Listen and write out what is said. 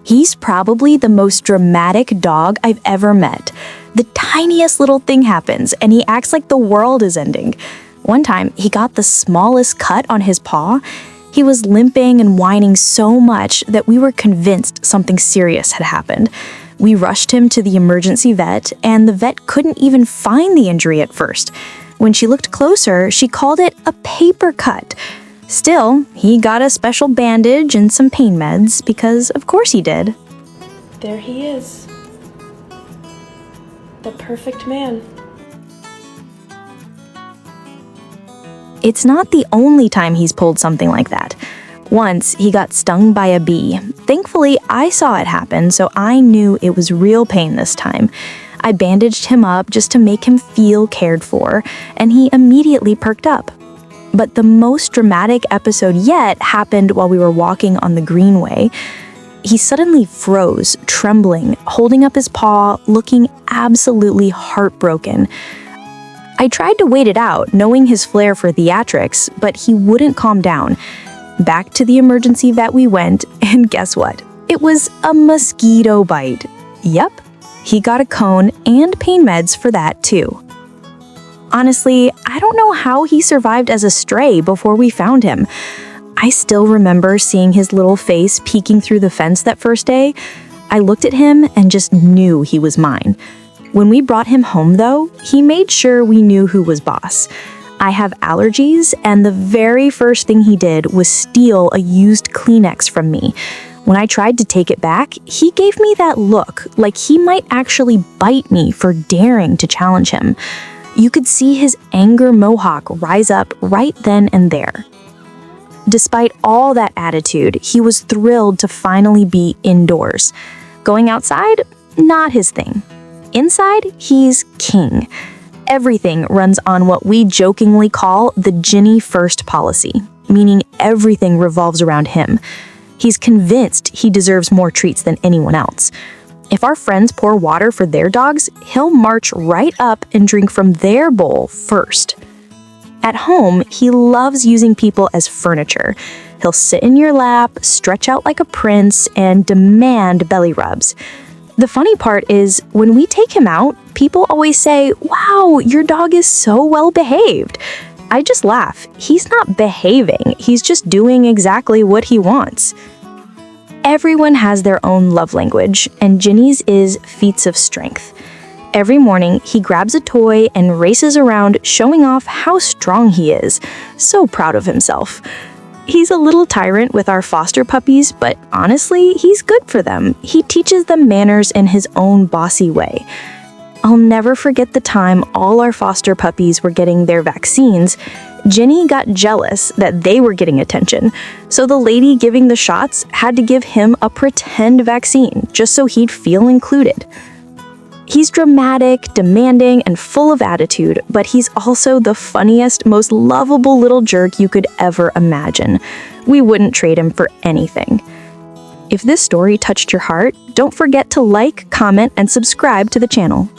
He's probably the most dramatic dog I've ever met. The tiniest little thing happens, and he acts like the world is ending. One time, he got the smallest cut on his paw. He was limping and whining so much that we were convinced something serious had happened. We rushed him to the emergency vet, and the vet couldn't even find the injury at first. When she looked closer, she called it a paper cut. Still, he got a special bandage and some pain meds because of course he did. There he is. The perfect man. It's not the only time he's pulled something like that. Once, he got stung by a bee. Thankfully, I saw it happen, so I knew it was real pain this time. I bandaged him up just to make him feel cared for, and he immediately perked up. But the most dramatic episode yet happened while we were walking on the greenway. He suddenly froze, trembling, holding up his paw, looking absolutely heartbroken. I tried to wait it out, knowing his flair for theatrics, but he wouldn't calm down. Back to the emergency vet we went, and guess what? It was a mosquito bite. Yep, he got a cone and pain meds for that too. Honestly, I don't know how he survived as a stray before we found him. I still remember seeing his little face peeking through the fence that first day. I looked at him and just knew he was mine. When we brought him home, though, he made sure we knew who was boss. I have allergies, and the very first thing he did was steal a used Kleenex from me. When I tried to take it back, he gave me that look, like he might actually bite me for daring to challenge him. You could see his anger mohawk rise up right then and there. Despite all that attitude, he was thrilled to finally be indoors. Going outside, not his thing. Inside, he's king. Everything runs on what we jokingly call the Ginny first policy, meaning everything revolves around him. He's convinced he deserves more treats than anyone else. If our friends pour water for their dogs, he'll march right up and drink from their bowl first. At home, he loves using people as furniture. He'll sit in your lap, stretch out like a prince, and demand belly rubs. The funny part is, when we take him out, people always say, "Wow, your dog is so well behaved." I just laugh. He's not behaving, he's just doing exactly what he wants. Everyone has their own love language, and Ginny's is feats of strength. Every morning, he grabs a toy and races around, showing off how strong he is. So proud of himself. He's a little tyrant with our foster puppies, but honestly, he's good for them. He teaches them manners in his own bossy way. I'll never forget the time all our foster puppies were getting their vaccines. Ginny got jealous that they were getting attention, so the lady giving the shots had to give him a pretend vaccine just so he'd feel included. He's dramatic, demanding, and full of attitude, but he's also the funniest, most lovable little jerk you could ever imagine. We wouldn't trade him for anything. If this story touched your heart, don't forget to like, comment, and subscribe to the channel.